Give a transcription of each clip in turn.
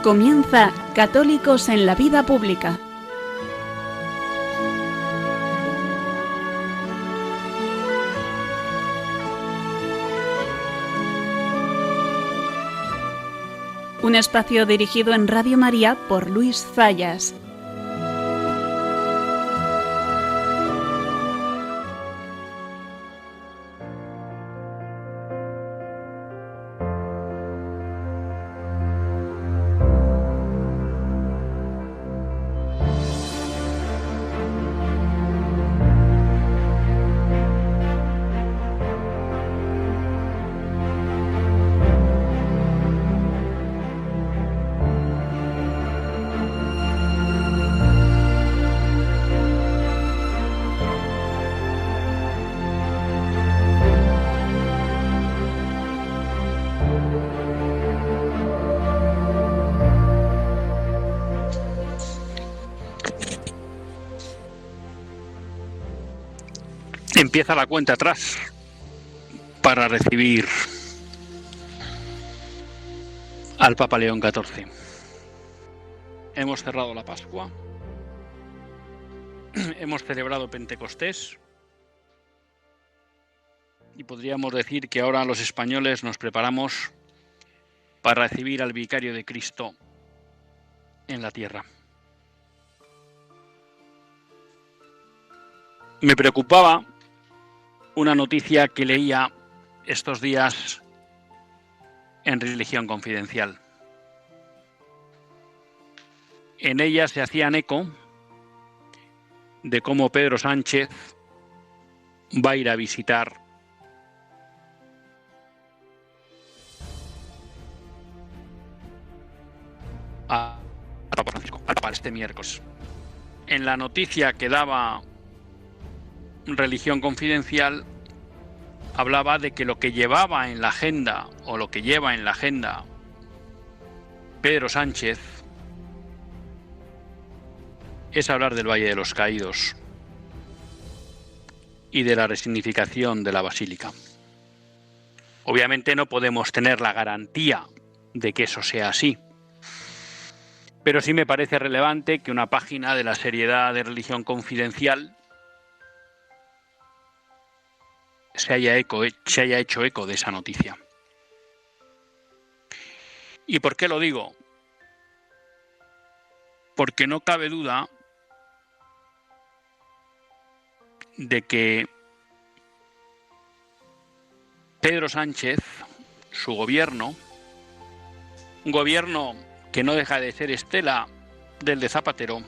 Comienza Católicos en la Vida Pública. Un espacio dirigido en Radio María por Luis Zayas. Empieza la cuenta atrás para recibir al Papa León XIV. Hemos cerrado la Pascua, hemos celebrado Pentecostés y podríamos decir que ahora los españoles nos preparamos para recibir al Vicario de Cristo en la tierra. Me preocupaba una noticia que leía estos días en Religión Confidencial. En ella se hacían eco de cómo Pedro Sánchez va a ir a visitar a Papa Francisco, al Papa este miércoles. En la noticia que daba Religión Confidencial hablaba de que lo que llevaba en la agenda, o lo que lleva en la agenda Pedro Sánchez, es hablar del Valle de los Caídos y de la resignificación de la Basílica. Obviamente no podemos tener la garantía de que eso sea así, pero sí me parece relevante que una página de la seriedad de Religión Confidencial se haya hecho eco de esa noticia. ¿Y por qué lo digo? Porque no cabe duda de que Pedro Sánchez, su gobierno, un gobierno que no deja de ser estela del de Zapatero,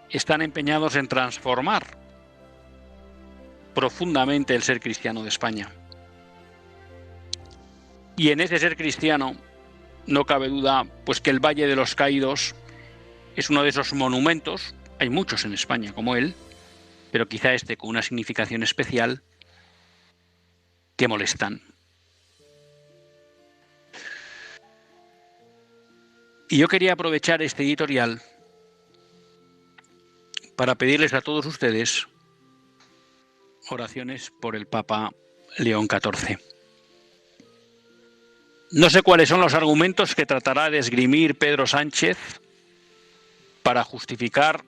están empeñados en transformar profundamente el ser cristiano de España. Y en ese ser cristiano no cabe duda pues que el Valle de los Caídos es uno de esos monumentos, hay muchos en España como él, pero quizá este con una significación especial, que molestan. Y yo quería aprovechar este editorial para pedirles a todos ustedes oraciones por el Papa León XIV. No sé cuáles son los argumentos que tratará de esgrimir Pedro Sánchez para justificar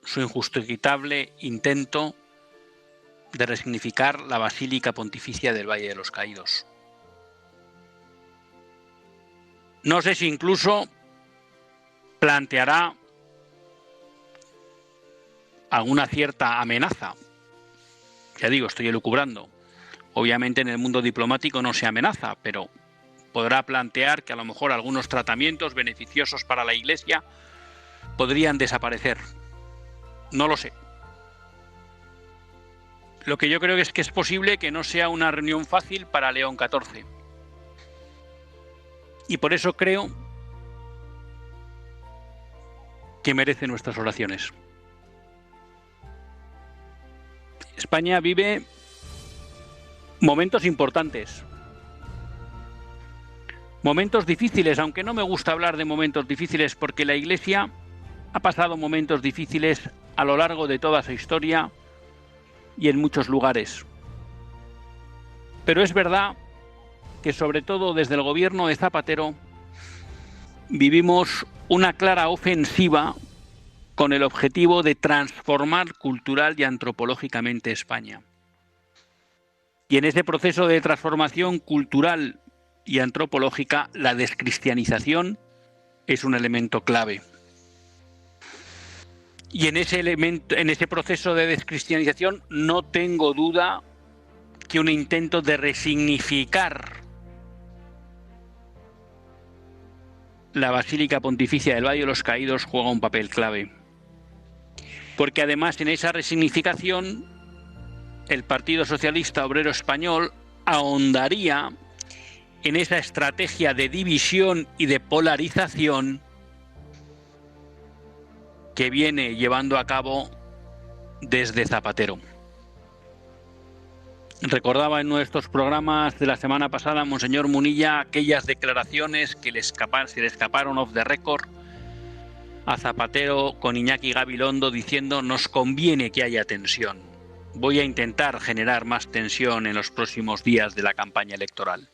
su injustificable intento de resignificar la Basílica Pontificia del Valle de los Caídos. No sé si incluso planteará alguna cierta amenaza. Ya digo, estoy elucubrando. Obviamente en el mundo diplomático no se amenaza, pero podrá plantear que a lo mejor algunos tratamientos beneficiosos para la Iglesia podrían desaparecer. No lo sé. Lo que yo creo es que es posible que no sea una reunión fácil para León XIV. Y por eso creo que merece nuestras oraciones. España vive momentos importantes, momentos difíciles, aunque no me gusta hablar de momentos difíciles porque la Iglesia ha pasado momentos difíciles a lo largo de toda su historia y en muchos lugares. Pero es verdad que sobre todo desde el gobierno de Zapatero vivimos una clara ofensiva con el objetivo de transformar cultural y antropológicamente España. Y en ese proceso de transformación cultural y antropológica, la descristianización es un elemento clave. Y en ese proceso de descristianización no tengo duda que un intento de resignificar la Basílica Pontificia del Valle de los Caídos juega un papel clave. Porque además en esa resignificación el Partido Socialista Obrero Español ahondaría en esa estrategia de división y de polarización que viene llevando a cabo desde Zapatero. Recordaba en nuestros programas de la semana pasada, Monseñor Munilla, aquellas declaraciones que se le escaparon off the record a Zapatero con Iñaki Gabilondo diciendo: nos conviene que haya tensión. Voy a intentar generar más tensión en los próximos días de la campaña electoral.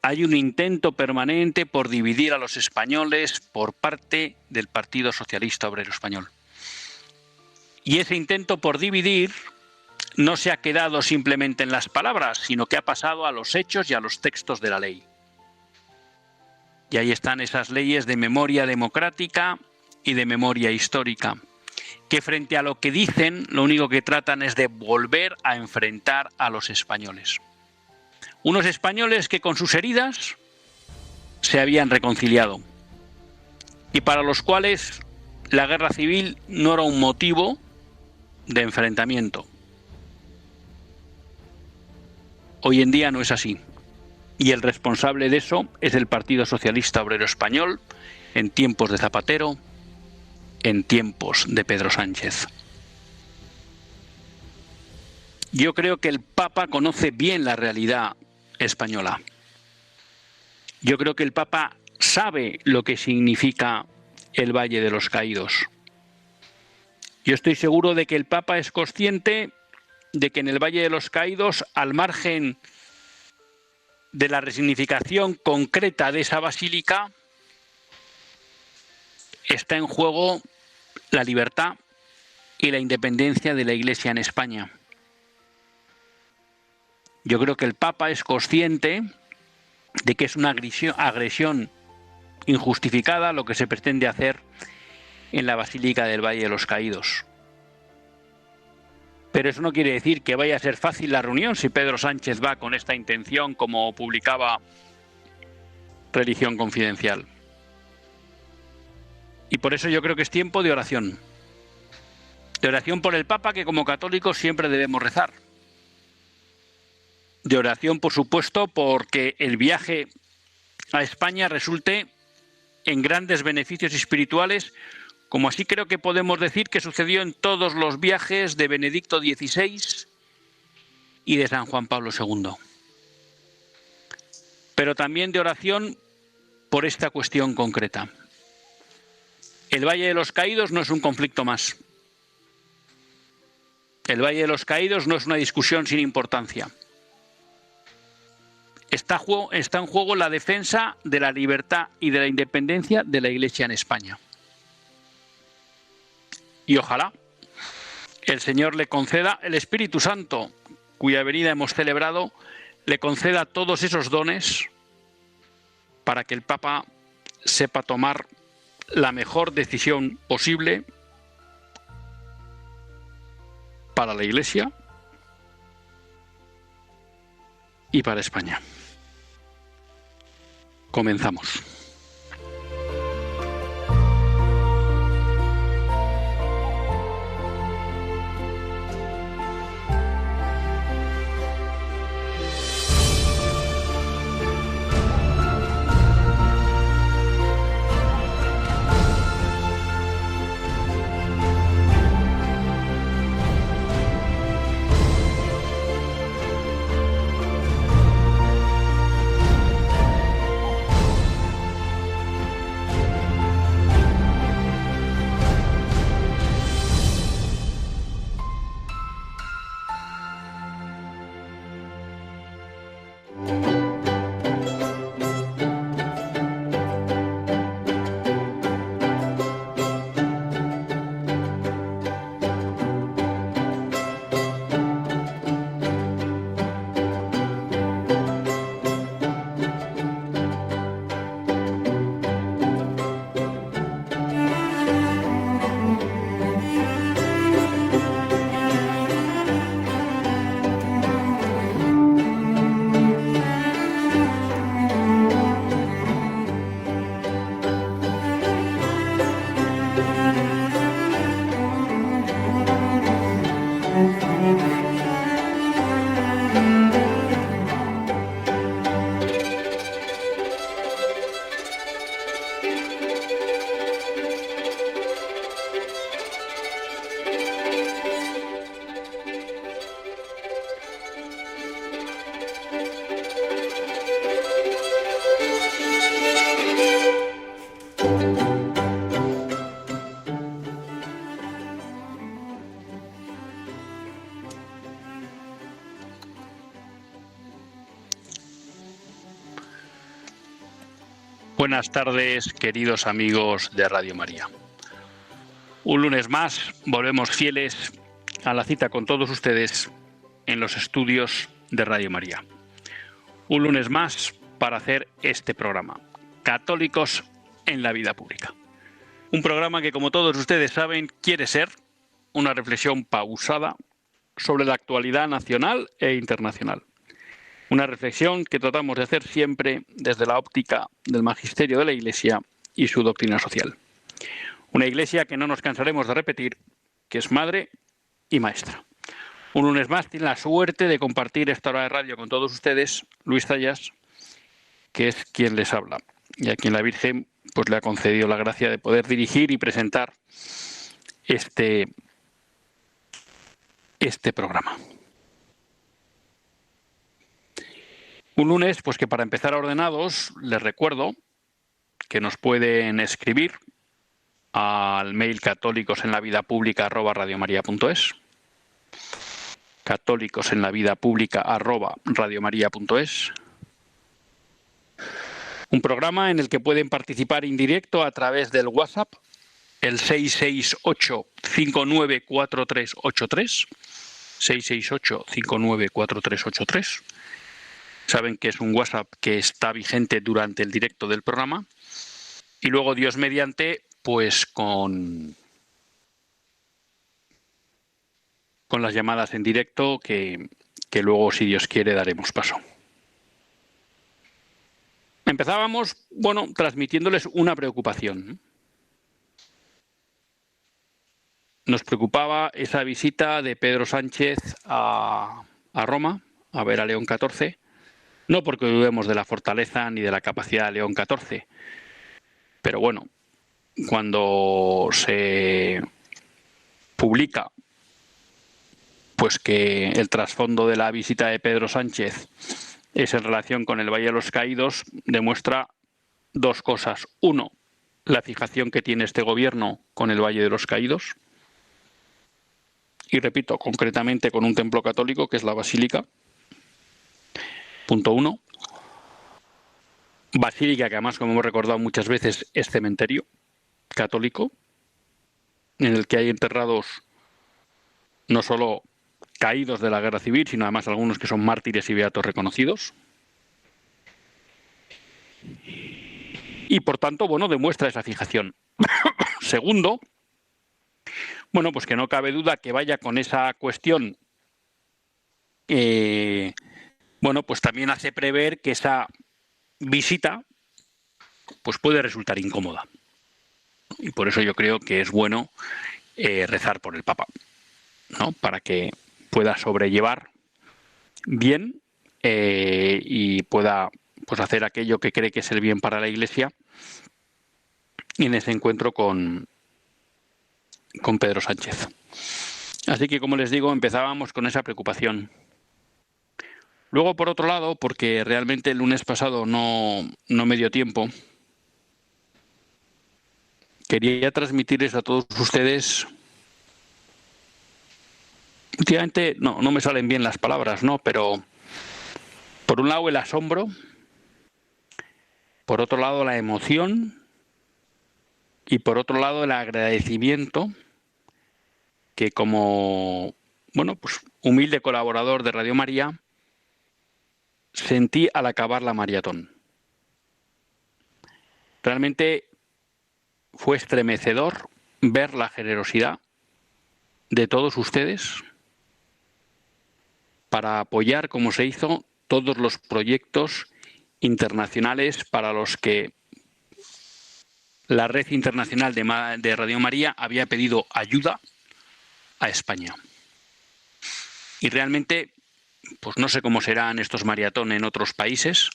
Hay un intento permanente por dividir a los españoles por parte del Partido Socialista Obrero Español. Y ese intento por dividir no se ha quedado simplemente en las palabras, sino que ha pasado a los hechos y a los textos de la ley. Y ahí están esas leyes de memoria democrática y de memoria histórica, que frente a lo que dicen, lo único que tratan es de volver a enfrentar a los españoles. Unos españoles que con sus heridas se habían reconciliado y para los cuales la guerra civil no era un motivo de enfrentamiento. Hoy en día no es así. Y el responsable de eso es el Partido Socialista Obrero Español en tiempos de Zapatero, en tiempos de Pedro Sánchez. Yo creo que el Papa conoce bien la realidad española. Yo creo que el Papa sabe lo que significa el Valle de los Caídos. Yo estoy seguro de que el Papa es consciente de que en el Valle de los Caídos, al margen de la resignificación concreta de esa basílica, está en juego la libertad y la independencia de la Iglesia en España. Yo creo que el Papa es consciente de que es una agresión injustificada lo que se pretende hacer en la Basílica del Valle de los Caídos. Pero eso no quiere decir que vaya a ser fácil la reunión si Pedro Sánchez va con esta intención, como publicaba Religión Confidencial. Y por eso yo creo que es tiempo de oración. De oración por el Papa, que como católicos siempre debemos rezar. De oración, por supuesto, porque el viaje a España resulte en grandes beneficios espirituales, como así creo que podemos decir que sucedió en todos los viajes de Benedicto XVI y de San Juan Pablo II. Pero también de oración por esta cuestión concreta. El Valle de los Caídos no es un conflicto más. El Valle de los Caídos no es una discusión sin importancia. Está en juego la defensa de la libertad y de la independencia de la Iglesia en España. Y ojalá el Señor le conceda el Espíritu Santo, cuya venida hemos celebrado, le conceda todos esos dones para que el Papa sepa tomar la mejor decisión posible para la Iglesia y para España. Comenzamos. Buenas tardes, queridos amigos de Radio María. Un lunes más volvemos fieles a la cita con todos ustedes en los estudios de Radio María. Un lunes más para hacer este programa, Católicos en la Vida Pública. Un programa que, como todos ustedes saben, quiere ser una reflexión pausada sobre la actualidad nacional e internacional. Una reflexión que tratamos de hacer siempre desde la óptica del magisterio de la Iglesia y su doctrina social. Una Iglesia que no nos cansaremos de repetir, que es madre y maestra. Un lunes más tiene la suerte de compartir esta hora de radio con todos ustedes Luis Zayas, que es quien les habla, y a quien la Virgen pues le ha concedido la gracia de poder dirigir y presentar este programa. Un lunes, pues que para empezar ordenados, les recuerdo que nos pueden escribir al mail católicosenlavidapublica@radiomaria.es, católicosenlavidapublica@radiomaria.es. Un programa en el que pueden participar en directo a través del WhatsApp, el 668-594383, 668-594383. Saben que es un WhatsApp que está vigente durante el directo del programa. Y luego, Dios mediante, pues con las llamadas en directo que luego, si Dios quiere, daremos paso. Empezábamos, transmitiéndoles una preocupación. Nos preocupaba esa visita de Pedro Sánchez a Roma, a ver a León XIV. No porque dudemos de la fortaleza ni de la capacidad de León XIV, pero bueno, cuando se publica pues que el trasfondo de la visita de Pedro Sánchez es en relación con el Valle de los Caídos, demuestra dos cosas. Uno, la fijación que tiene este gobierno con el Valle de los Caídos, y repito, concretamente con un templo católico que es la Basílica. Punto uno. Basílica que además, como hemos recordado muchas veces, es cementerio católico, en el que hay enterrados no solo caídos de la guerra civil, sino además algunos que son mártires y beatos reconocidos. Y por tanto, demuestra esa fijación. Segundo, pues que no cabe duda que vaya con esa cuestión, pues también hace prever que esa visita pues puede resultar incómoda. Y por eso yo creo que es bueno rezar por el Papa, ¿no? Para que pueda sobrellevar bien y pueda pues hacer aquello que cree que es el bien para la Iglesia en ese encuentro con Pedro Sánchez. Así que, como les digo, empezábamos con esa preocupación. Luego, por otro lado, porque realmente el lunes pasado no me dio tiempo, quería transmitirles a todos ustedes. Últimamente no me salen bien las palabras, ¿no? Pero por un lado el asombro, por otro lado la emoción y por otro lado el agradecimiento que como humilde colaborador de Radio María sentí al acabar la maratón. Realmente fue estremecedor ver la generosidad de todos ustedes para apoyar, como se hizo, todos los proyectos internacionales para los que la Red Internacional de Radio María había pedido ayuda a España. Y realmente, pues no sé cómo serán estos maratón en otros países,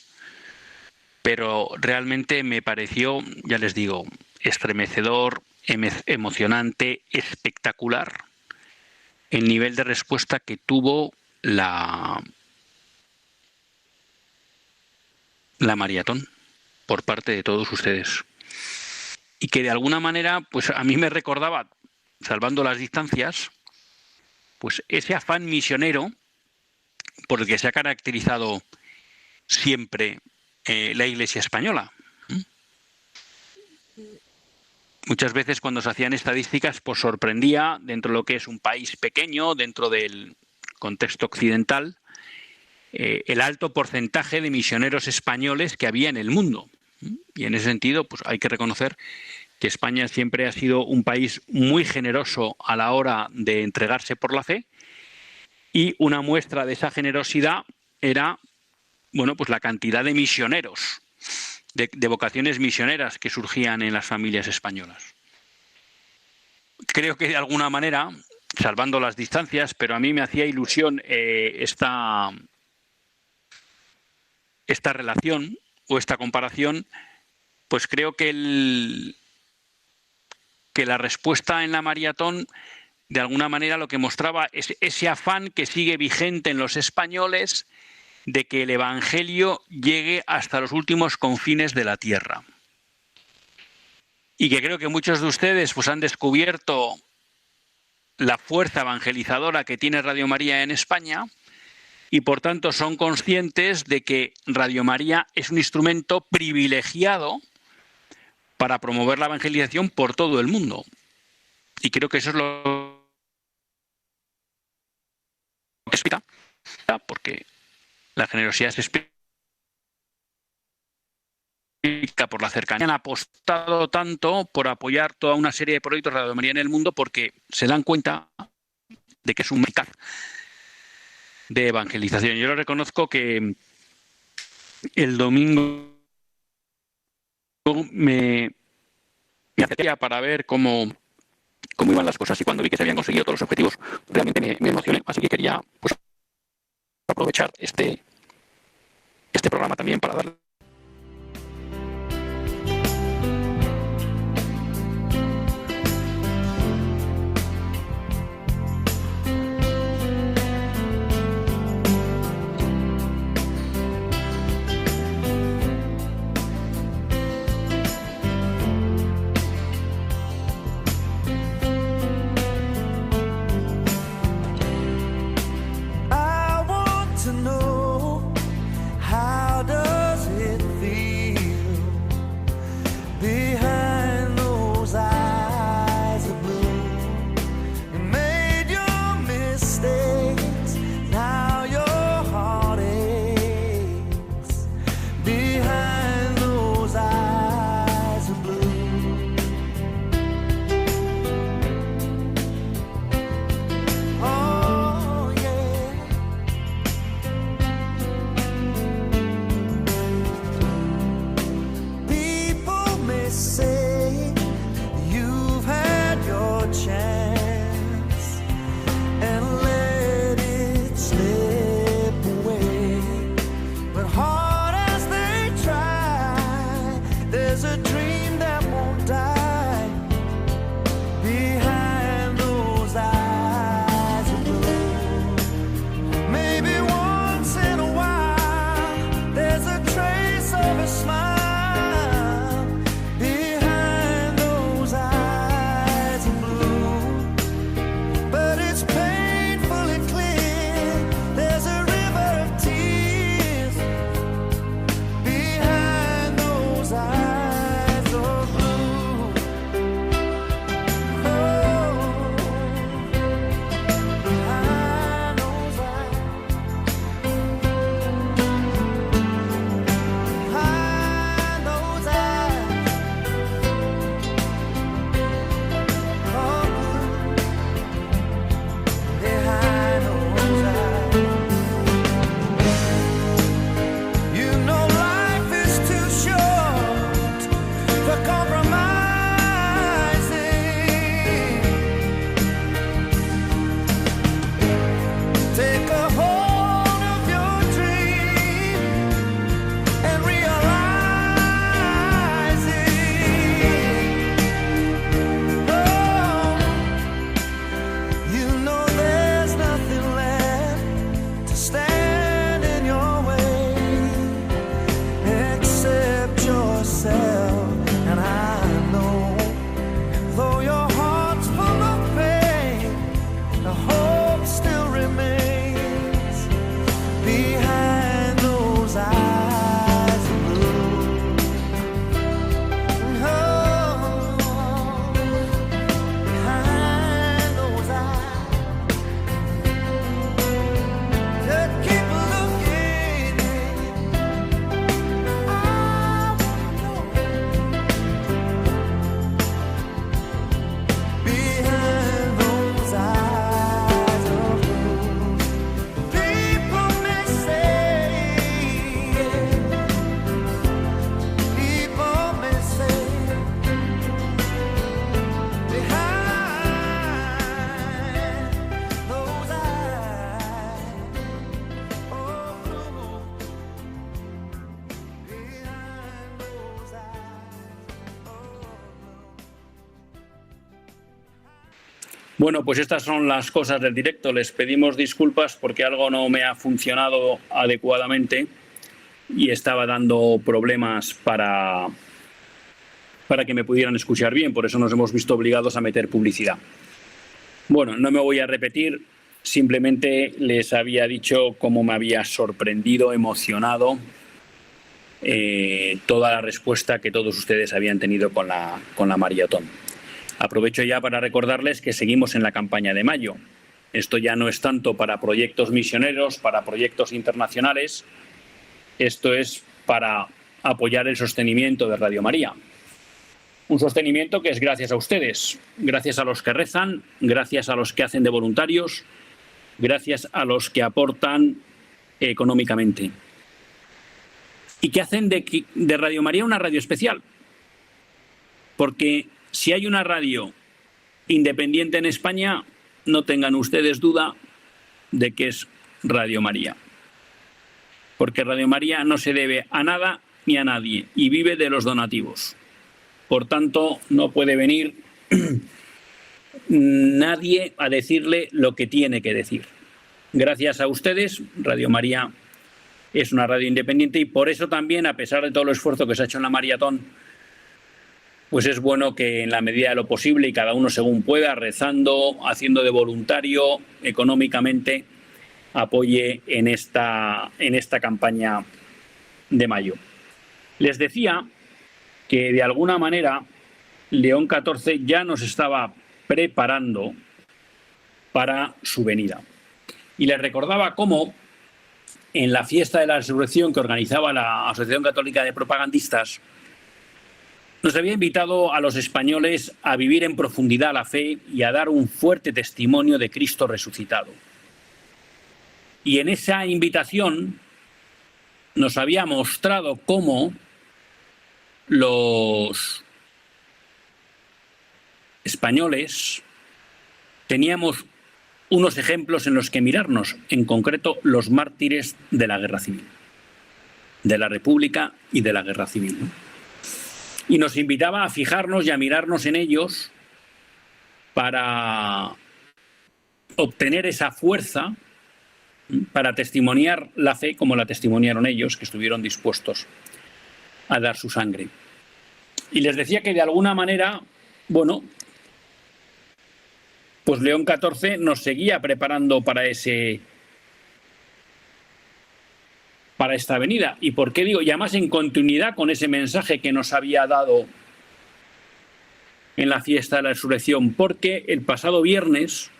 pero realmente me pareció, ya les digo, estremecedor, emocionante, espectacular el nivel de respuesta que tuvo la maratón por parte de todos ustedes. Y que de alguna manera, pues a mí me recordaba, salvando las distancias, pues ese afán misionero por el que se ha caracterizado siempre la Iglesia española. Muchas veces cuando se hacían estadísticas, pues sorprendía, dentro de lo que es un país pequeño, dentro del contexto occidental, el alto porcentaje de misioneros españoles que había en el mundo. Y en ese sentido, pues hay que reconocer que España siempre ha sido un país muy generoso a la hora de entregarse por la fe, y una muestra de esa generosidad era, bueno, pues la cantidad de misioneros, de vocaciones misioneras que surgían en las familias españolas. Creo que de alguna manera, salvando las distancias, pero a mí me hacía ilusión esta relación o esta comparación, pues creo que la respuesta en la maratón, de alguna manera, lo que mostraba es ese afán que sigue vigente en los españoles de que el Evangelio llegue hasta los últimos confines de la tierra. Y que creo que muchos de ustedes pues han descubierto la fuerza evangelizadora que tiene Radio María en España, y por tanto son conscientes de que Radio María es un instrumento privilegiado para promover la evangelización por todo el mundo. Y creo que eso es lo que explica, porque la generosidad se explica por la cercanía. Han apostado tanto por apoyar toda una serie de proyectos de Radio María en el mundo porque se dan cuenta de que es un mercado de evangelización. Yo lo reconozco que el domingo me acerqué para ver cómo iban las cosas, y cuando vi que se habían conseguido todos los objetivos, realmente me emocioné. Así que quería pues aprovechar este programa también para darle I want to know, how does Bueno, pues estas son las cosas del directo. Les pedimos disculpas porque algo no me ha funcionado adecuadamente y estaba dando problemas para que me pudieran escuchar bien. Por eso nos hemos visto obligados a meter publicidad. Bueno, no me voy a repetir. Simplemente les había dicho cómo me había sorprendido, emocionado toda la respuesta que todos ustedes habían tenido con la maratón. Aprovecho ya para recordarles que seguimos en la campaña de mayo. Esto ya no es tanto para proyectos misioneros, para proyectos internacionales. Esto es para apoyar el sostenimiento de Radio María. Un sostenimiento que es gracias a ustedes, gracias a los que rezan, gracias a los que hacen de voluntarios, gracias a los que aportan económicamente. Y que hacen de Radio María una radio especial. Porque si hay una radio independiente en España, no tengan ustedes duda de que es Radio María. Porque Radio María no se debe a nada ni a nadie y vive de los donativos. Por tanto, no puede venir nadie a decirle lo que tiene que decir. Gracias a ustedes, Radio María es una radio independiente y por eso también, a pesar de todo el esfuerzo que se ha hecho en la maratón, pues es bueno que en la medida de lo posible y cada uno según pueda, rezando, haciendo de voluntario, económicamente, apoye en esta campaña de mayo. Les decía que de alguna manera León XIV ya nos estaba preparando para su venida. Y les recordaba cómo en la fiesta de la resurrección que organizaba la Asociación Católica de Propagandistas, nos había invitado a los españoles a vivir en profundidad la fe y a dar un fuerte testimonio de Cristo resucitado. Y en esa invitación nos había mostrado cómo los españoles teníamos unos ejemplos en los que mirarnos, en concreto los mártires de la Guerra Civil, de la República y de la Guerra Civil, ¿no? Y nos invitaba a fijarnos y a mirarnos en ellos para obtener esa fuerza, para testimoniar la fe como la testimoniaron ellos, que estuvieron dispuestos a dar su sangre. Y les decía que de alguna manera, bueno, pues León XIV nos seguía preparando para esta venida. ¿Y por qué digo? Y además en continuidad con ese mensaje que nos había dado en la fiesta de la resurrección, porque el pasado viernes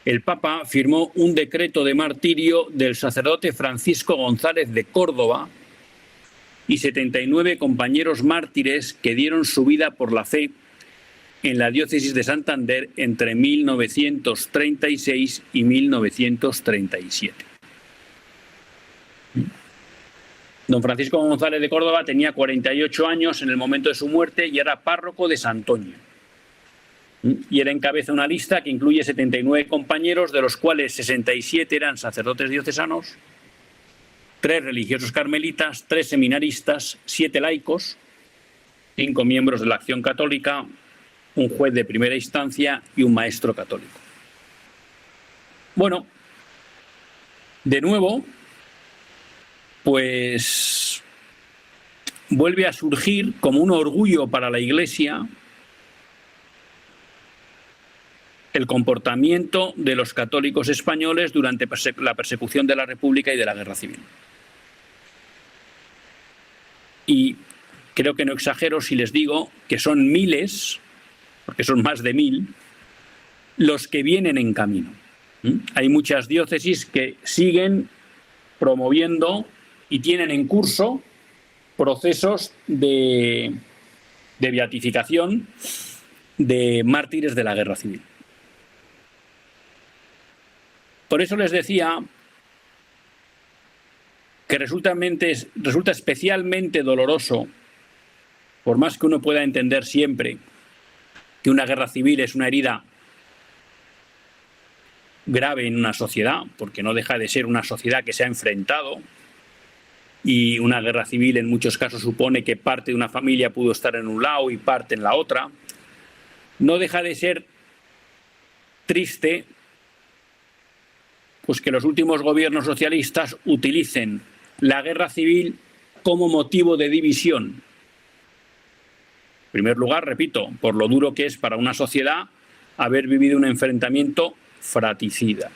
el Papa firmó un decreto de martirio del sacerdote Francisco González de Córdoba y 79 compañeros mártires que dieron su vida por la fe en la diócesis de Santander entre 1936 y 1937. Don Francisco González de Córdoba tenía 48 años en el momento de su muerte y era párroco de Santoña. Y él encabeza una lista que incluye 79 compañeros, de los cuales 67 eran sacerdotes diocesanos, 3 religiosos carmelitas, 3 seminaristas, 7 laicos, 5 miembros de la Acción Católica, un juez de primera instancia y un maestro católico. Bueno, de nuevo, pues vuelve a surgir como un orgullo para la Iglesia el comportamiento de los católicos españoles durante la persecución de la República y de la Guerra Civil. Y creo que no exagero si les digo que son miles, porque son más de 1000, los que vienen en camino. Hay muchas diócesis que siguen promoviendo y tienen en curso procesos de beatificación de mártires de la Guerra Civil. Por eso les decía que resulta especialmente doloroso, por más que uno pueda entender siempre que una guerra civil es una herida grave en una sociedad, porque no deja de ser una sociedad que se ha enfrentado, y una guerra civil en muchos casos supone que parte de una familia pudo estar en un lado y parte en la otra. No deja de ser triste pues que los últimos gobiernos socialistas utilicen la guerra civil como motivo de división. En primer lugar, repito, por lo duro que es para una sociedad haber vivido un enfrentamiento fratricida.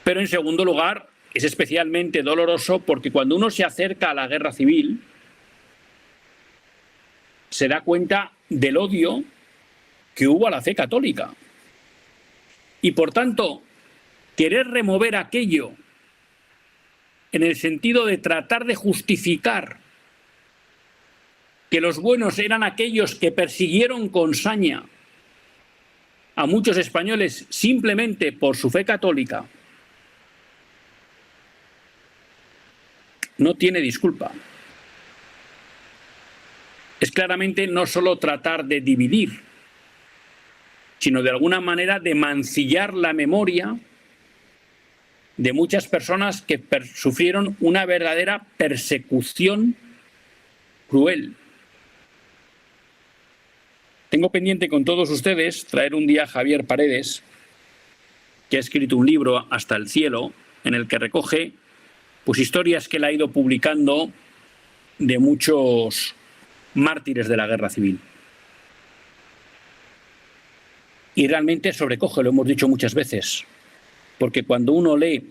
Pero en segundo lugar, es especialmente doloroso porque cuando uno se acerca a la guerra civil, se da cuenta del odio que hubo a la fe católica. Y por tanto, querer remover aquello en el sentido de tratar de justificar que los buenos eran aquellos que persiguieron con saña a muchos españoles simplemente por su fe católica, no tiene disculpa. Es claramente no solo tratar de dividir, sino de alguna manera de mancillar la memoria de muchas personas que sufrieron una verdadera persecución cruel. Tengo pendiente con todos ustedes traer un día a Javier Paredes, que ha escrito un libro, Hasta el cielo, en el que recoge pues historias que él ha ido publicando de muchos mártires de la guerra civil. Y realmente sobrecoge, lo hemos dicho muchas veces, porque cuando uno lee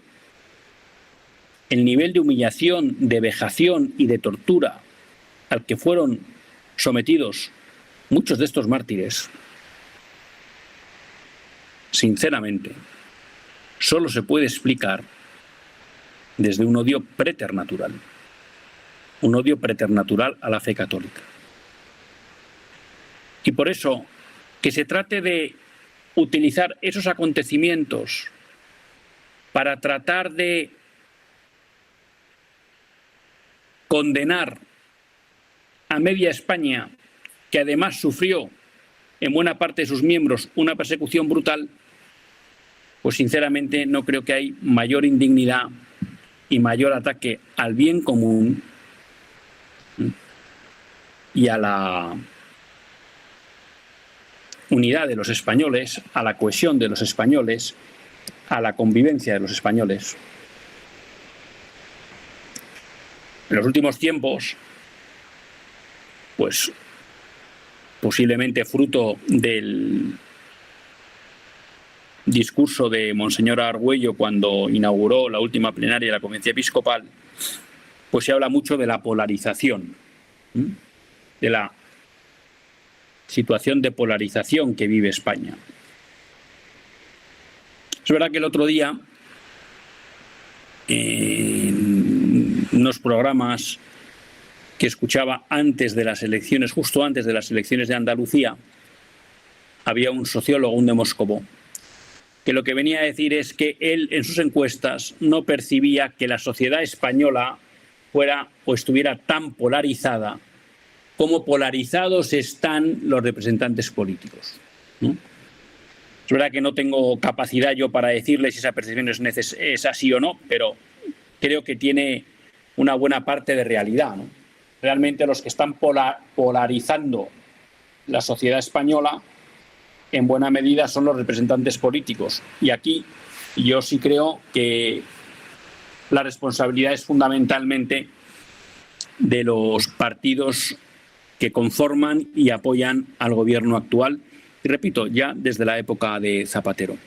el nivel de humillación, de vejación y de tortura al que fueron sometidos muchos de estos mártires, sinceramente, solo se puede explicar desde un odio preternatural a la fe católica. Y por eso, que se trate de utilizar esos acontecimientos para tratar de condenar a media España, que además sufrió en buena parte de sus miembros una persecución brutal, pues sinceramente no creo que hay mayor indignidad y mayor ataque al bien común y a la unidad de los españoles, a la cohesión de los españoles, a la convivencia de los españoles. En los últimos tiempos, pues posiblemente fruto del discurso de Monseñor Argüello cuando inauguró la última plenaria de la Conferencia Episcopal, pues se habla mucho de la polarización, de la situación de polarización que vive España. Es verdad que el otro día, en unos programas que escuchaba antes de las elecciones, justo antes de las elecciones de Andalucía, había un sociólogo, un de Moscovó, que lo que venía a decir es que él en sus encuestas no percibía que la sociedad española fuera o estuviera tan polarizada como polarizados están los representantes políticos, ¿no? Es verdad que no tengo capacidad yo para decirle si esa percepción es así o no, pero creo que tiene una buena parte de realidad, ¿no? Realmente los que están polarizando la sociedad española en buena medida son los representantes políticos. Y aquí yo sí creo que la responsabilidad es fundamentalmente de los partidos que conforman y apoyan al gobierno actual. Y repito, ya desde la época de Zapatero.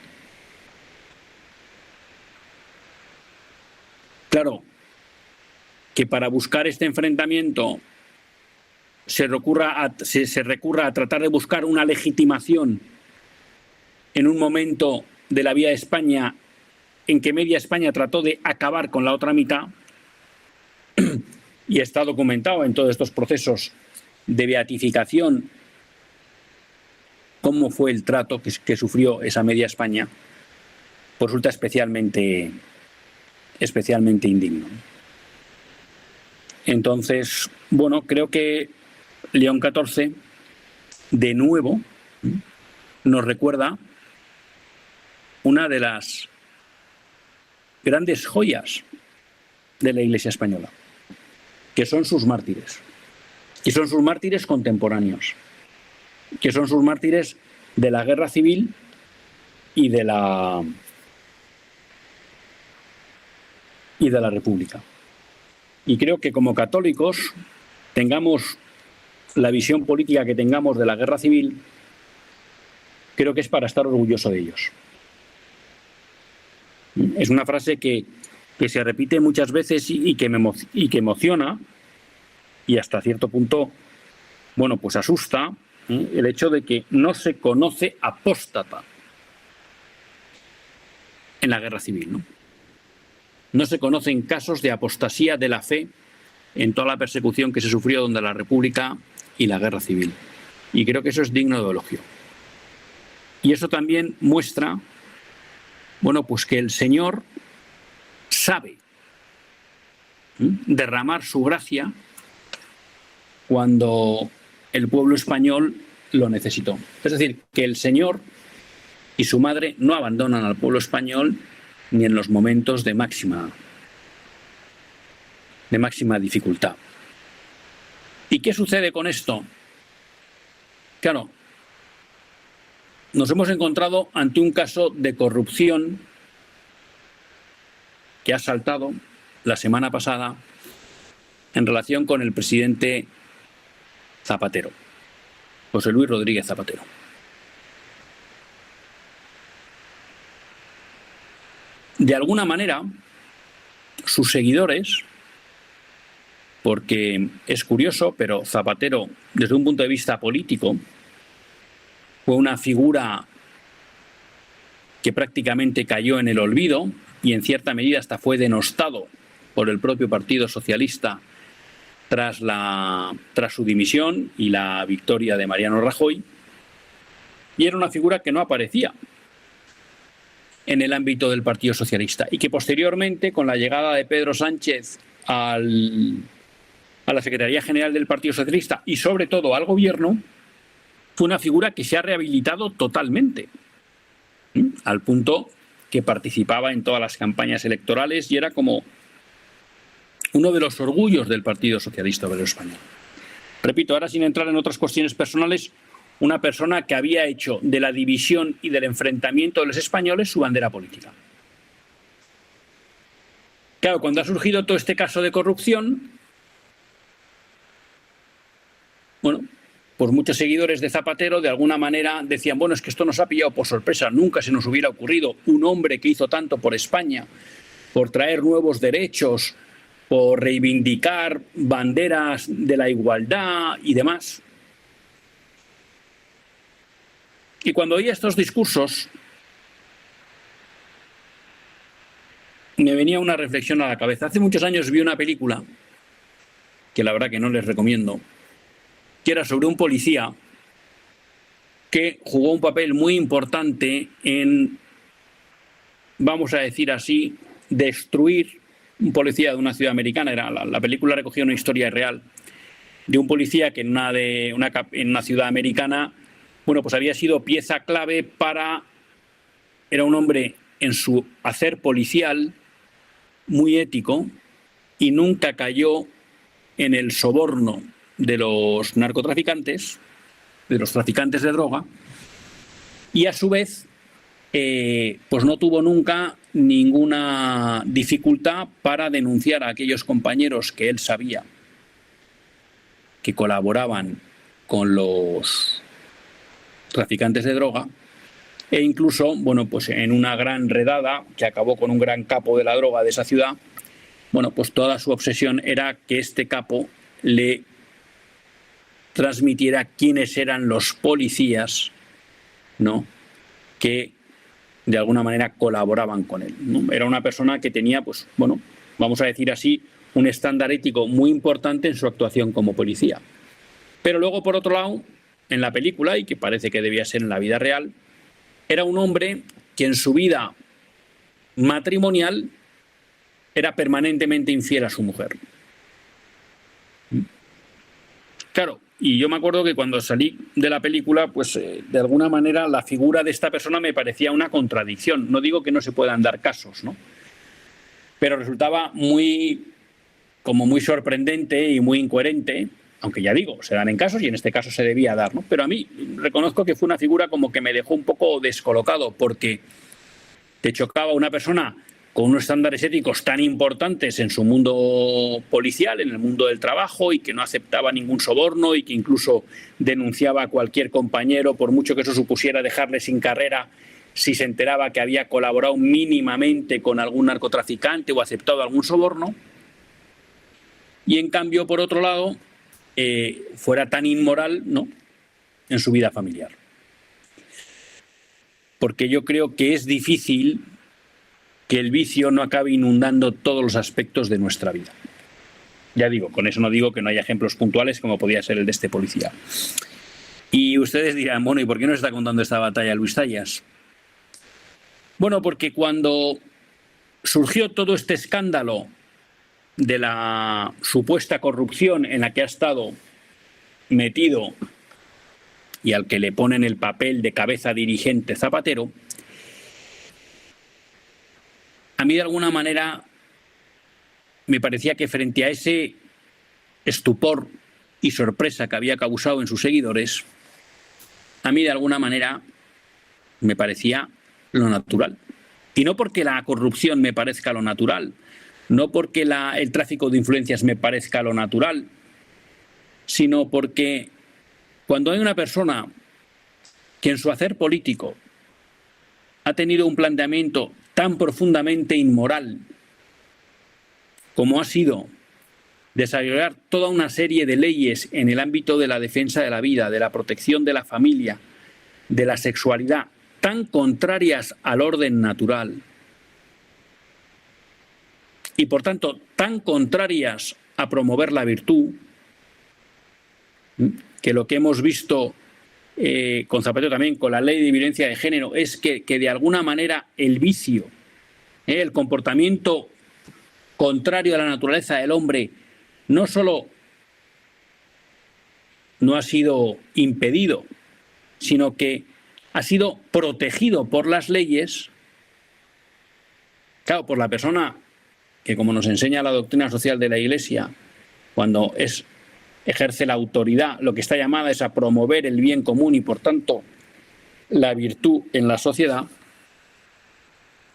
Claro, que para buscar este enfrentamiento se recurra a tratar de buscar una legitimación en un momento de la vida de España en que media España trató de acabar con la otra mitad, y está documentado en todos estos procesos de beatificación cómo fue el trato que sufrió esa media España, pues resulta especialmente indigno. Entonces, bueno, creo que León XIV de nuevo nos recuerda una de las grandes joyas de la Iglesia española, que son sus mártires, y son sus mártires contemporáneos, que son sus mártires de la guerra civil y de la República. Y creo que como católicos, tengamos la visión política que tengamos de la guerra civil, creo que es para estar orgulloso de ellos. Es una frase que se repite muchas veces y que emociona, y hasta cierto punto, bueno, pues asusta, el hecho de que no se conoce apóstata en la guerra civil, ¿no? No se conocen casos de apostasía de la fe en toda la persecución que se sufrió donde la República y la guerra civil. Y creo que eso es digno de elogio. Y eso también muestra, bueno, pues que el Señor sabe derramar su gracia cuando el pueblo español lo necesitó. Es decir, que el Señor y su madre no abandonan al pueblo español ni en los momentos de máxima dificultad. ¿Y qué sucede con esto? Claro, nos hemos encontrado ante un caso de corrupción que ha saltado la semana pasada en relación con el presidente Zapatero, José Luis Rodríguez Zapatero. De alguna manera, sus seguidores, porque es curioso, pero Zapatero, desde un punto de vista político, fue una figura que prácticamente cayó en el olvido y en cierta medida hasta fue denostado por el propio Partido Socialista tras su dimisión y la victoria de Mariano Rajoy, y era una figura que no aparecía en el ámbito del Partido Socialista y que posteriormente, con la llegada de Pedro Sánchez a la Secretaría General del Partido Socialista y sobre todo al Gobierno, fue una figura que se ha rehabilitado totalmente, al punto que participaba en todas las campañas electorales y era como uno de los orgullos del Partido Socialista Obrero Español. Repito, ahora sin entrar en otras cuestiones personales, una persona que había hecho de la división y del enfrentamiento de los españoles su bandera política. Claro, cuando ha surgido todo este caso de corrupción, bueno, pues muchos seguidores de Zapatero de alguna manera decían, bueno, es que esto nos ha pillado por sorpresa, nunca se nos hubiera ocurrido un hombre que hizo tanto por España, por traer nuevos derechos, por reivindicar banderas de la igualdad y demás. Y cuando oía estos discursos, me venía una reflexión a la cabeza. Hace muchos años vi una película, que la verdad que no les recomiendo, que era sobre un policía que jugó un papel muy importante en, vamos a decir así, destruir un policía de una ciudad americana. La película recogía una historia real de un policía que en una ciudad americana, bueno, pues había sido pieza clave era un hombre en su hacer policial muy ético y nunca cayó en el soborno de los narcotraficantes, de los traficantes de droga, y a su vez pues no tuvo nunca ninguna dificultad para denunciar a aquellos compañeros que él sabía que colaboraban con los traficantes de droga, e incluso, bueno, pues en una gran redada que acabó con un gran capo de la droga de esa ciudad, bueno, pues toda su obsesión era que este capo le transmitiera quiénes eran los policías, ¿no?, que de alguna manera colaboraban con él, ¿no? Era una persona que tenía, pues, bueno, vamos a decir así, un estándar ético muy importante en su actuación como policía. Pero luego, por otro lado, en la película, y que parece que debía ser en la vida real, era un hombre que en su vida matrimonial era permanentemente infiel a su mujer. Claro, y yo me acuerdo que cuando salí de la película, pues de alguna manera la figura de esta persona me parecía una contradicción. No digo que no se puedan dar casos, ¿no? Pero resultaba muy sorprendente y muy incoherente aunque ya digo, se dan en casos y en este caso se debía dar, ¿no? Pero a mí reconozco que fue una figura como que me dejó un poco descolocado, porque te chocaba una persona con unos estándares éticos tan importantes en su mundo policial, en el mundo del trabajo, y que no aceptaba ningún soborno y que incluso denunciaba a cualquier compañero, por mucho que eso supusiera dejarle sin carrera, si se enteraba que había colaborado mínimamente con algún narcotraficante o aceptado algún soborno. Y en cambio, por otro lado, fuera tan inmoral, ¿no?, en su vida familiar. Porque yo creo que es difícil que el vicio no acabe inundando todos los aspectos de nuestra vida. Ya digo, con eso no digo que no haya ejemplos puntuales como podía ser el de este policía. Y ustedes dirán, bueno, ¿y por qué no está contando esta batalla Luis Zayas? Bueno, porque cuando surgió todo este escándalo de la supuesta corrupción en la que ha estado metido y al que le ponen el papel de cabeza dirigente Zapatero, a mí de alguna manera me parecía que frente a ese estupor y sorpresa que había causado en sus seguidores, a mí de alguna manera me parecía lo natural. Y no porque la corrupción me parezca lo natural, no porque el tráfico de influencias me parezca lo natural, sino porque cuando hay una persona que en su hacer político ha tenido un planteamiento tan profundamente inmoral como ha sido desarrollar toda una serie de leyes en el ámbito de la defensa de la vida, de la protección de la familia, de la sexualidad, tan contrarias al orden natural y por tanto tan contrarias a promover la virtud, que lo que hemos visto con Zapatero también, con la ley de violencia de género, es que de alguna manera el vicio, el comportamiento contrario a la naturaleza del hombre, no solo no ha sido impedido, sino que ha sido protegido por las leyes, claro, por la persona que, como nos enseña la doctrina social de la Iglesia, cuando ejerce la autoridad, lo que está llamada es a promover el bien común y, por tanto, la virtud en la sociedad.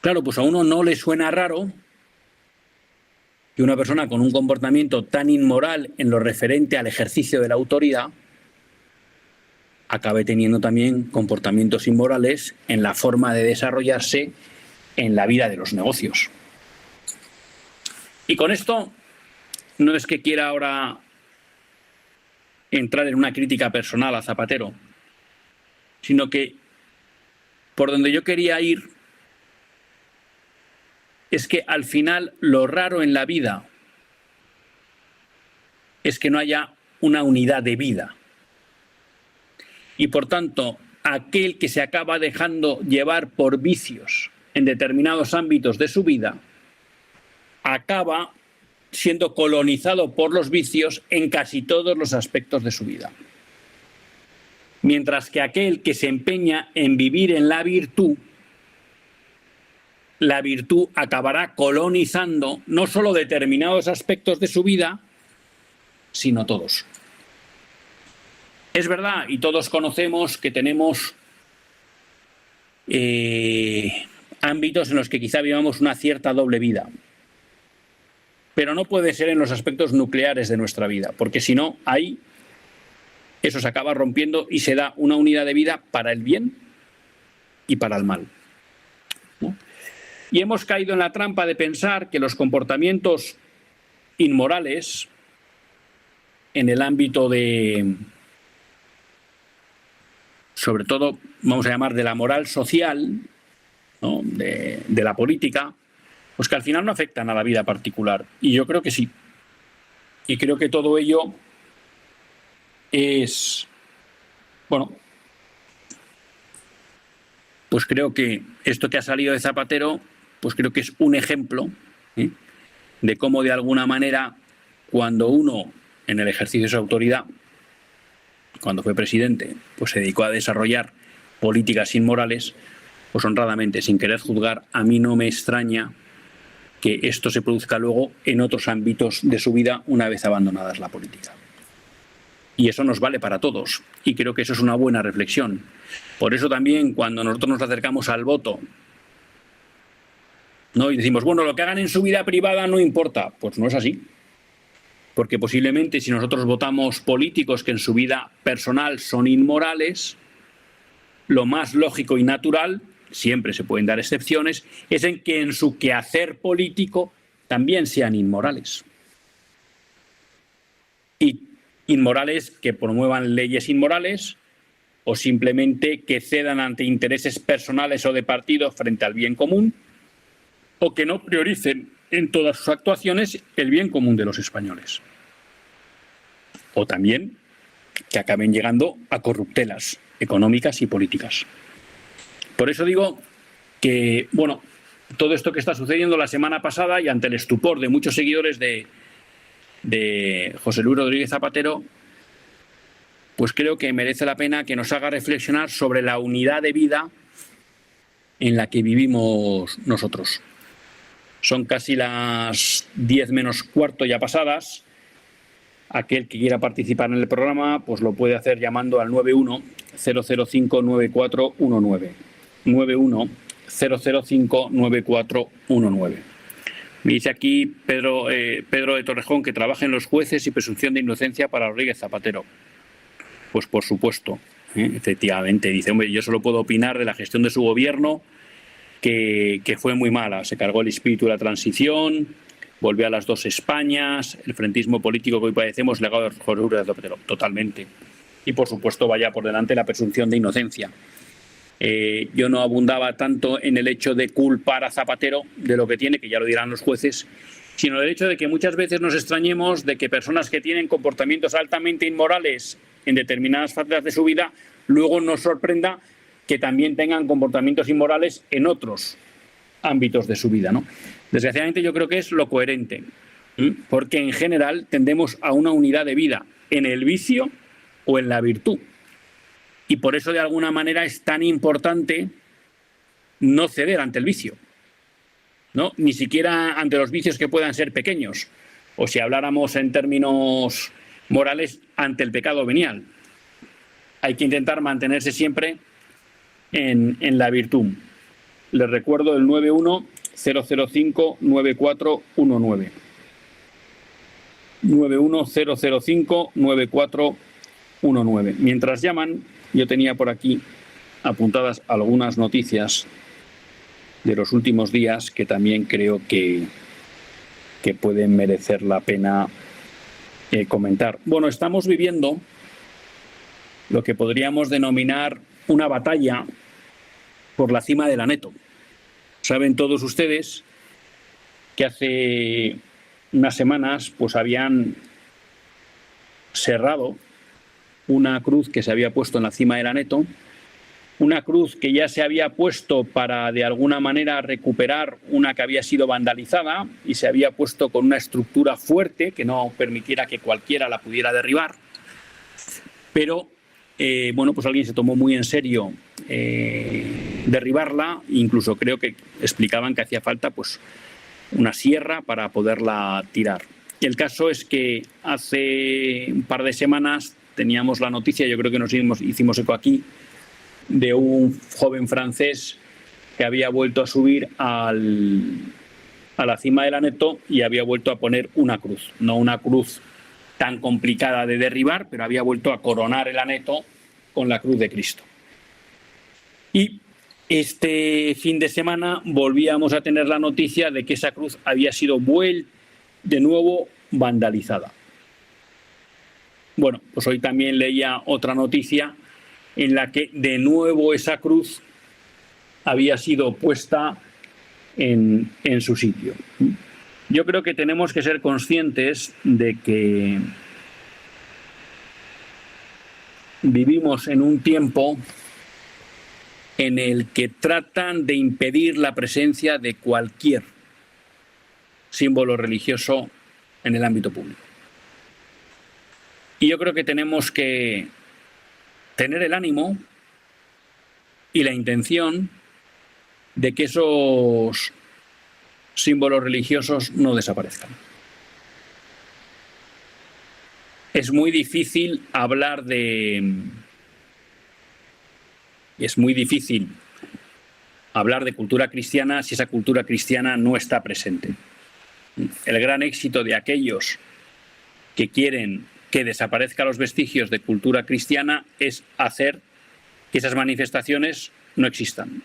Claro, pues a uno no le suena raro que una persona con un comportamiento tan inmoral en lo referente al ejercicio de la autoridad acabe teniendo también comportamientos inmorales en la forma de desarrollarse en la vida de los negocios. Y con esto no es que quiera ahora entrar en una crítica personal a Zapatero, sino que por donde yo quería ir es que al final lo raro en la vida es que no haya una unidad de vida. Y por tanto, aquel que se acaba dejando llevar por vicios en determinados ámbitos de su vida acaba siendo colonizado por los vicios en casi todos los aspectos de su vida. Mientras que aquel que se empeña en vivir en la virtud acabará colonizando no solo determinados aspectos de su vida, sino todos. Es verdad, y todos conocemos que tenemos ámbitos en los que quizá vivamos una cierta doble vida. Pero no puede ser en los aspectos nucleares de nuestra vida, porque si no, ahí eso se acaba rompiendo y se da una unidad de vida para el bien y para el mal, ¿no? Y hemos caído en la trampa de pensar que los comportamientos inmorales en el ámbito de, sobre todo, vamos a llamar de la moral social, ¿no?, de la política, pues que al final no afectan a la vida particular. Y yo creo que sí. Y creo que todo ello es, bueno, pues creo que esto que ha salido de Zapatero, pues creo que es un ejemplo de cómo de alguna manera cuando uno en el ejercicio de su autoridad, cuando fue presidente, pues se dedicó a desarrollar políticas inmorales, pues honradamente, sin querer juzgar, a mí no me extraña que esto se produzca luego en otros ámbitos de su vida una vez abandonadas la política. Y eso nos vale para todos. Y creo que eso es una buena reflexión. Por eso también cuando nosotros nos acercamos al voto, ¿no? Y decimos, bueno, lo que hagan en su vida privada no importa. Pues no es así. Porque posiblemente si nosotros votamos políticos que en su vida personal son inmorales, lo más lógico y natural, siempre se pueden dar excepciones, es en que en su quehacer político también sean inmorales. Y inmorales que promuevan leyes inmorales o simplemente que cedan ante intereses personales o de partido frente al bien común, o que no prioricen en todas sus actuaciones el bien común de los españoles. O también que acaben llegando a corruptelas económicas y políticas. Por eso digo que, bueno, todo esto que está sucediendo la semana pasada y ante el estupor de muchos seguidores de José Luis Rodríguez Zapatero, pues creo que merece la pena que nos haga reflexionar sobre la unidad de vida en la que vivimos nosotros. Son casi las 10 menos cuarto ya pasadas. Aquel que quiera participar en el programa, pues lo puede hacer llamando al 91-005-9419. 91-005-9419. Me dice aquí Pedro de Torrejón que trabaja en los jueces y presunción de inocencia para Rodríguez Zapatero. Pues por supuesto, efectivamente. Dice, hombre, yo solo puedo opinar de la gestión de su gobierno, que fue muy mala. Se cargó el espíritu de la transición, volvió a las dos Españas, el frentismo político que hoy padecemos, legado de Rodríguez Zapatero. Totalmente. Y por supuesto vaya por delante la presunción de inocencia. Yo no abundaba tanto en el hecho de culpar a Zapatero de lo que tiene, que ya lo dirán los jueces, sino el hecho de que muchas veces nos extrañemos de que personas que tienen comportamientos altamente inmorales en determinadas facetas de su vida, luego nos sorprenda que también tengan comportamientos inmorales en otros ámbitos de su vida, ¿no? Desgraciadamente yo creo que es lo coherente, porque en general tendemos a una unidad de vida en el vicio o en la virtud. Y por eso de alguna manera es tan importante no ceder ante el vicio, ¿no? Ni siquiera ante los vicios que puedan ser pequeños, o si habláramos en términos morales, ante el pecado venial. Hay que intentar mantenerse siempre en la virtud. Les recuerdo el 91-005-9419. 91-005-9419. Mientras llaman, yo tenía por aquí apuntadas algunas noticias de los últimos días que también creo que pueden merecer la pena comentar. Bueno, estamos viviendo lo que podríamos denominar una batalla por la cima del Aneto. Saben todos ustedes que hace unas semanas pues habían cerrado una cruz que se había puesto en la cima del Aneto, una cruz que ya se había puesto para de alguna manera recuperar una que había sido vandalizada y se había puesto con una estructura fuerte que no permitiera que cualquiera la pudiera derribar. Pero bueno, pues alguien se tomó muy en serio derribarla, incluso creo que explicaban que hacía falta pues una sierra para poderla tirar. Y el caso es que hace un par de semanas teníamos la noticia, yo creo que nos hicimos eco aquí, de un joven francés que había vuelto a subir a la cima del Aneto y había vuelto a poner una cruz, no una cruz tan complicada de derribar, pero había vuelto a coronar el Aneto con la cruz de Cristo. Y este fin de semana volvíamos a tener la noticia de que esa cruz había sido de nuevo vandalizada. Bueno, pues hoy también leía otra noticia en la que de nuevo esa cruz había sido puesta en su sitio. Yo creo que tenemos que ser conscientes de que vivimos en un tiempo en el que tratan de impedir la presencia de cualquier símbolo religioso en el ámbito público. Y yo creo que tenemos que tener el ánimo y la intención de que esos símbolos religiosos no desaparezcan. es muy difícil hablar de... Es muy difícil hablar de cultura cristiana si esa cultura cristiana no está presente. El gran éxito de aquellos que quieren que desaparezcan los vestigios de cultura cristiana es hacer que esas manifestaciones no existan.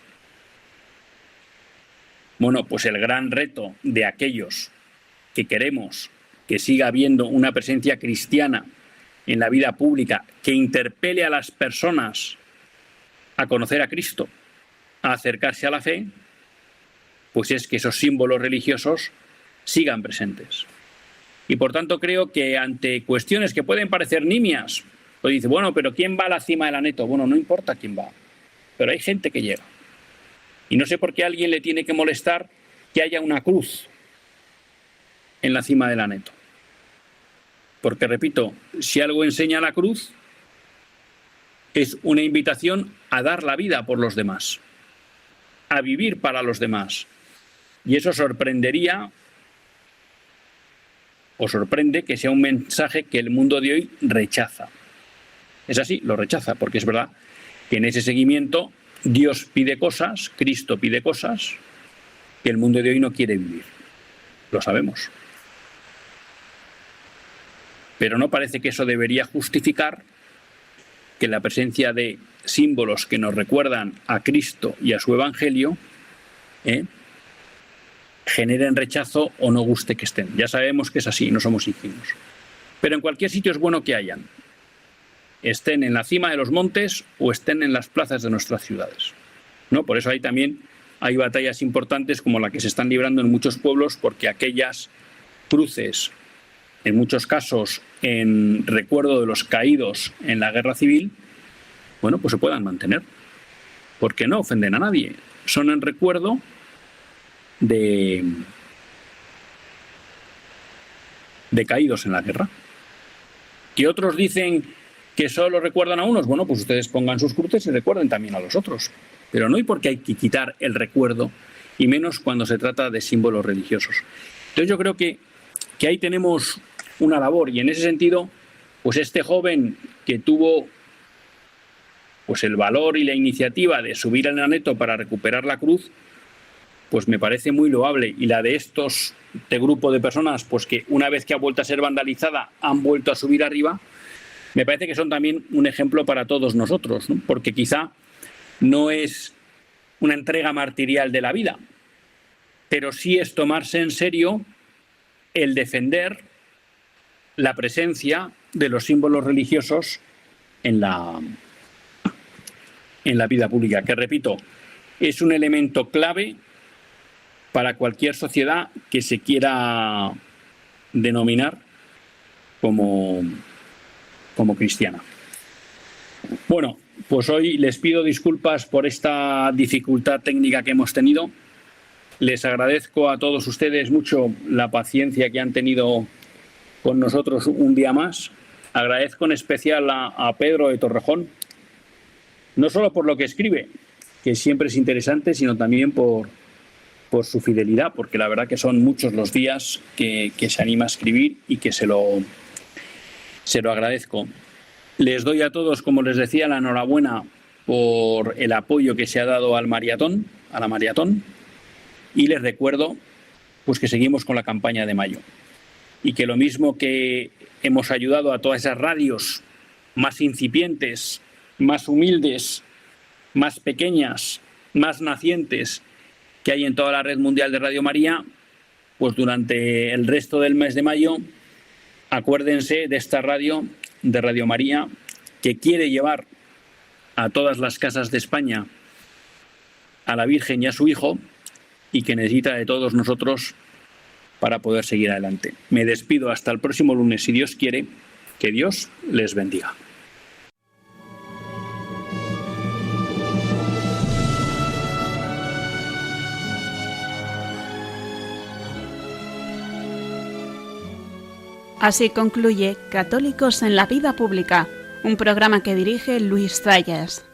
Bueno, pues el gran reto de aquellos que queremos que siga habiendo una presencia cristiana en la vida pública que interpele a las personas a conocer a Cristo, a acercarse a la fe, pues es que esos símbolos religiosos sigan presentes. Y por tanto creo que ante cuestiones que pueden parecer nimias, pues dice, bueno, pero ¿quién va a la cima del Aneto? Bueno, no importa quién va, pero hay gente que llega. Y no sé por qué a alguien le tiene que molestar que haya una cruz en la cima del Aneto. Porque, repito, si algo enseña la cruz, es una invitación a dar la vida por los demás, a vivir para los demás. Y eso sorprendería, o sorprende que sea un mensaje que el mundo de hoy rechaza. Es así, lo rechaza, porque es verdad que en ese seguimiento Dios pide cosas, Cristo pide cosas, que el mundo de hoy no quiere vivir. Lo sabemos. Pero no parece que eso debería justificar que la presencia de símbolos que nos recuerdan a Cristo y a su Evangelio generen rechazo o no guste que estén. Ya sabemos que es así, no somos ingenuos. Pero en cualquier sitio es bueno que hayan. Estén en la cima de los montes o estén en las plazas de nuestras ciudades, ¿no? Por eso ahí también hay batallas importantes como la que se están librando en muchos pueblos, porque aquellas cruces, en muchos casos en recuerdo de los caídos en la guerra civil, bueno, pues se puedan mantener, porque no ofenden a nadie, son en recuerdo de caídos en la guerra. Que otros dicen que solo recuerdan a unos, bueno, pues ustedes pongan sus cruces y recuerden también a los otros, pero no hay por qué hay que quitar el recuerdo, y menos cuando se trata de símbolos religiosos. Entonces yo creo que ahí tenemos una labor, y en ese sentido, pues este joven que tuvo pues el valor y la iniciativa de subir al Aneto para recuperar la cruz, pues me parece muy loable. Y la de este grupo de personas, pues que una vez que ha vuelto a ser vandalizada, han vuelto a subir arriba, me parece que son también un ejemplo para todos nosotros, ¿no? Porque quizá no es una entrega martirial de la vida, pero sí es tomarse en serio el defender la presencia de los símbolos religiosos en la vida pública, que, repito, es un elemento clave para cualquier sociedad que se quiera denominar como cristiana. Bueno, pues hoy les pido disculpas por esta dificultad técnica que hemos tenido. Les agradezco a todos ustedes mucho la paciencia que han tenido con nosotros un día más. Agradezco en especial a Pedro de Torrejón, no solo por lo que escribe, que siempre es interesante, sino también por su fidelidad, porque la verdad que son muchos los días que se anima a escribir y que se lo agradezco. Les doy a todos, como les decía, la enhorabuena por el apoyo que se ha dado a la maratón, y les recuerdo pues que seguimos con la campaña de mayo, y que lo mismo que hemos ayudado a todas esas radios más incipientes, más humildes, más pequeñas, más nacientes que hay en toda la red mundial de Radio María, pues durante el resto del mes de mayo acuérdense de esta radio, de Radio María, que quiere llevar a todas las casas de España a la Virgen y a su Hijo, y que necesita de todos nosotros para poder seguir adelante. Me despido hasta el próximo lunes, si Dios quiere. Que Dios les bendiga. Así concluye Católicos en la Vida Pública, un programa que dirige Luis Zayas.